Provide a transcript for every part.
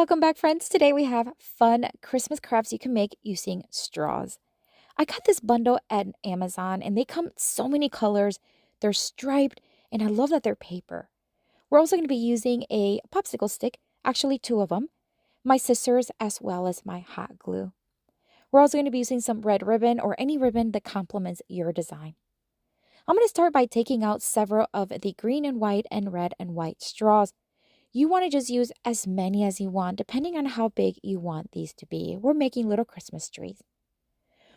Welcome back, friends. Today we have fun Christmas crafts you can make using straws. I got this bundle at Amazon and they come in so many colors. They're striped and I love that they're paper. We're also going to be using a popsicle stick, actually two of them, my scissors, as well as my hot glue. We're also going to be using some red ribbon or any ribbon that complements your design. I'm going to start by taking out several of the green and white and red and white straws. You want to just use as many as you want, depending on how big you want these to be. We're making little Christmas trees.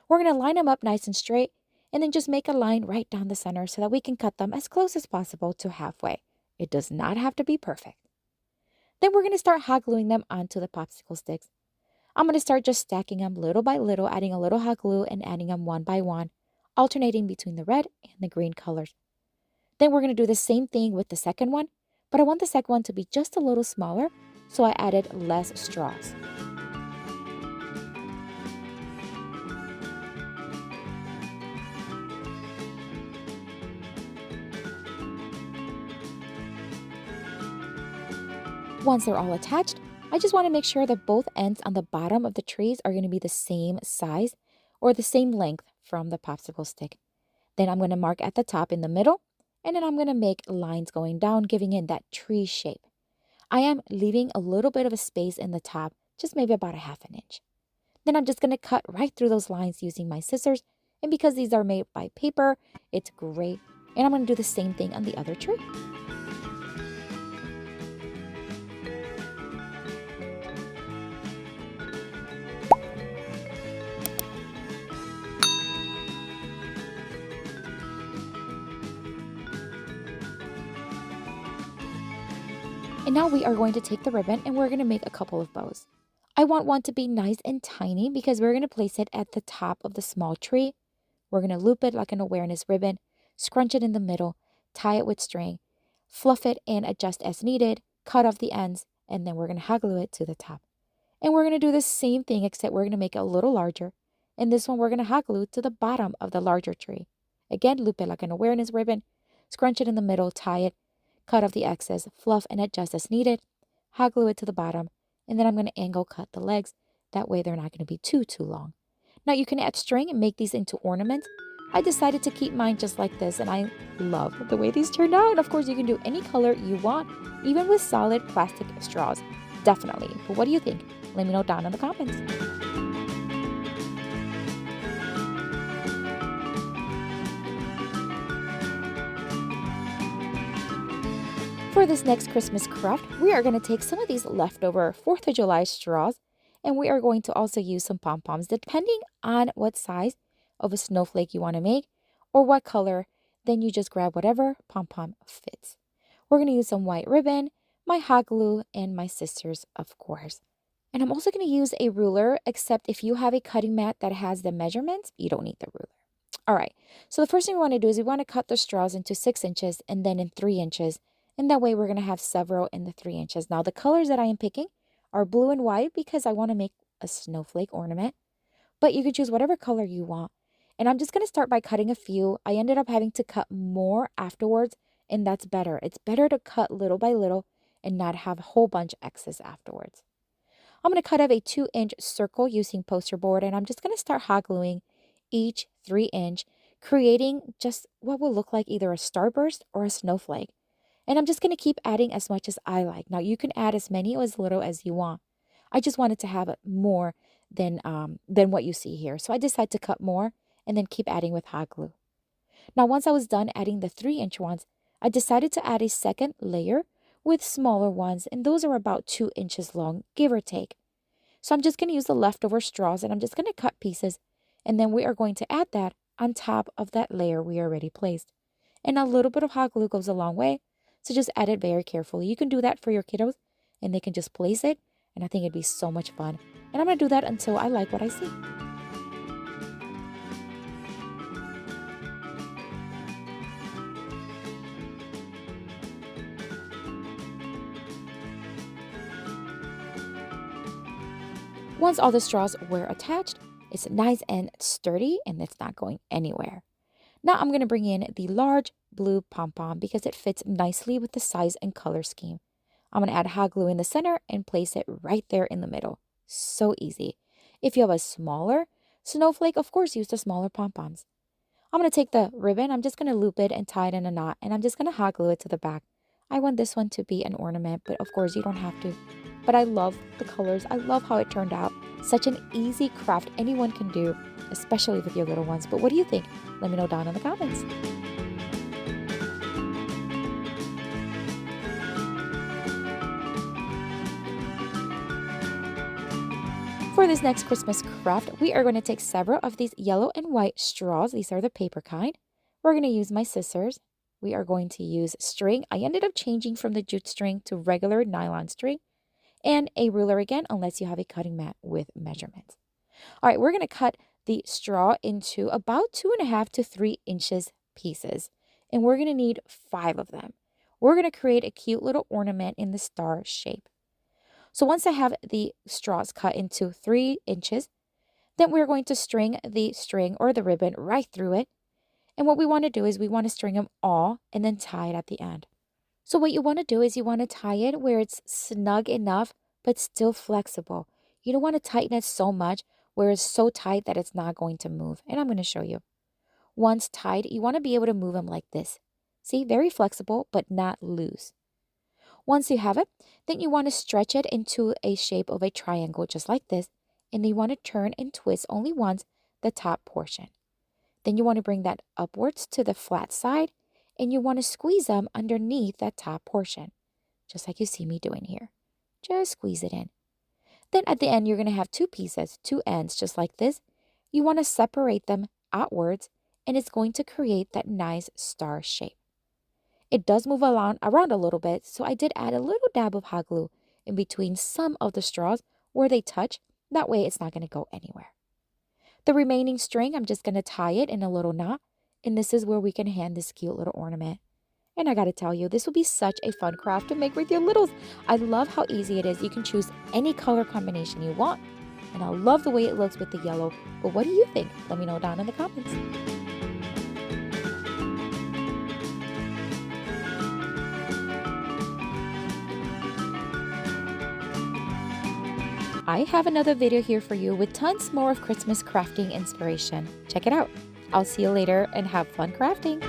We're going to line them up nice and straight, and then just make a line right down the center so that we can cut them as close as possible to halfway. It does not have to be perfect. Then we're going to start hot gluing them onto the popsicle sticks. I'm going to start just stacking them little by little, adding a little hot glue and adding them one by one, alternating between the red and the green colors. Then we're going to do the same thing with the second one, but I want the second one to be just a little smaller, so I added less straws. Once they're all attached, I just want to make sure that both ends on the bottom of the trees are going to be the same size or the same length from the popsicle stick. Then I'm going to mark at the top in the middle, and then I'm going to make lines going down, giving it that tree shape. I am leaving a little bit of a space in the top, just maybe about a ½ inch. Then I'm just going to cut right through those lines using my scissors, and because these are made by paper, it's great. And I'm going to do the same thing on the other tree. And now we are going to take the ribbon and we're going to make a couple of bows. I want one to be nice and tiny because we're going to place it at the top of the small tree. We're going to loop it like an awareness ribbon, scrunch it in the middle, tie it with string, fluff it and adjust as needed, cut off the ends, and then we're going to hot glue it to the top. And we're going to do the same thing except we're going to make it a little larger. And this one we're going to hot glue to the bottom of the larger tree. Again, loop it like an awareness ribbon, scrunch it in the middle, tie it, cut off the excess, fluff and adjust as needed, hot glue it to the bottom, and then I'm going to angle cut the legs. That way they're not going to be too long. Now you can add string and make these into ornaments. I decided to keep mine just like this, and I love the way these turned out. Of course, you can do any color you want, even with solid plastic straws. Definitely. But what do you think? Let me know down in the comments. For this next Christmas craft, we are going to take some of these leftover 4th of July straws, and we are going to also use some pom-poms depending on what size of a snowflake you want to make or what color. Then you just grab whatever pom-pom fits. We're going to use some white ribbon, my hot glue, and my scissors, of course. And I'm also going to use a ruler, except if you have a cutting mat that has the measurements, you don't need the ruler. All right, so the first thing we want to do is we want to cut the straws into 6 inches and then in 3 inches. And that way we're going to have several in the 3 inches. Now the colors that I am picking are blue and white because I want to make a snowflake ornament. But you can choose whatever color you want. And I'm just going to start by cutting a few. I ended up having to cut more afterwards, and that's better. It's better to cut little by little and not have a whole bunch excess afterwards. I'm going to cut out a 2-inch circle using poster board, and I'm just going to start hot gluing each 3-inch, creating just what will look like either a starburst or a snowflake. And I'm just going to keep adding as much as I like. Now, you can add as many or as little as you want. I just wanted to have more than what you see here. So I decided to cut more and then keep adding with hot glue. Now, once I was done adding the 3-inch ones, I decided to add a second layer with smaller ones. And those are about 2 inches long, give or take. So I'm just going to use the leftover straws and I'm just going to cut pieces. And then we are going to add that on top of that layer we already placed. And a little bit of hot glue goes a long way. So just add it very carefully. You can do that for your kiddos and they can just place it. And I think it'd be so much fun. And I'm going to do that until I like what I see. Once all the straws were attached, it's nice and sturdy and it's not going anywhere. Now I'm going to bring in the large blue pom-pom because it fits nicely with the size and color scheme. I'm going to add hot glue in the center and place it right there in the middle. So easy. If you have a smaller snowflake, of course, use the smaller pom-poms. I'm going to take the ribbon, I'm just going to loop it and tie it in a knot, and I'm just going to hot glue it to the back. I want this one to be an ornament, but of course you don't have to. But I love the colors. I love how it turned out. Such an easy craft anyone can do, especially with your little ones. But what do you think? Let me know down in the comments. For this next Christmas craft, we are going to take several of these yellow and white straws. These are the paper kind. We're going to use my scissors. We are going to use string. I ended up changing from the jute string to regular nylon string. And a ruler again, unless you have a cutting mat with measurements. All right, we're going to cut the straw into about 2.5 to 3 inches pieces. And we're going to need 5 of them. We're going to create a cute little ornament in the star shape. So once I have the straws cut into 3 inches, then we're going to string the string or the ribbon right through it. And what we want to do is we want to string them all and then tie it at the end. So what you want to do is you want to tie it where it's snug enough but still flexible. You don't want to tighten it so much where it's so tight that it's not going to move. And I'm going to show you. Once tied, you want to be able to move them like this. See, very flexible but not loose. Once you have it, then you want to stretch it into a shape of a triangle just like this. And you want to turn and twist only once the top portion. Then you want to bring that upwards to the flat side. And you want to squeeze them underneath that top portion. Just like you see me doing here. Just squeeze it in. Then at the end, you're going to have 2 pieces, 2 ends just like this. You want to separate them outwards. And it's going to create that nice star shape. It does move around a little bit, so I did add a little dab of hot glue in between some of the straws where they touch. That way it's not going to go anywhere. The remaining string, I'm just going to tie it in a little knot, and this is where we can hand this cute little ornament. And I got to tell you, this will be such a fun craft to make with your littles. I love how easy it is. You can choose any color combination you want, and I love the way it looks with the yellow. But what do you think? Let me know down in the comments. I have another video here for you with tons more of Christmas crafting inspiration. Check it out. I'll see you later and have fun crafting.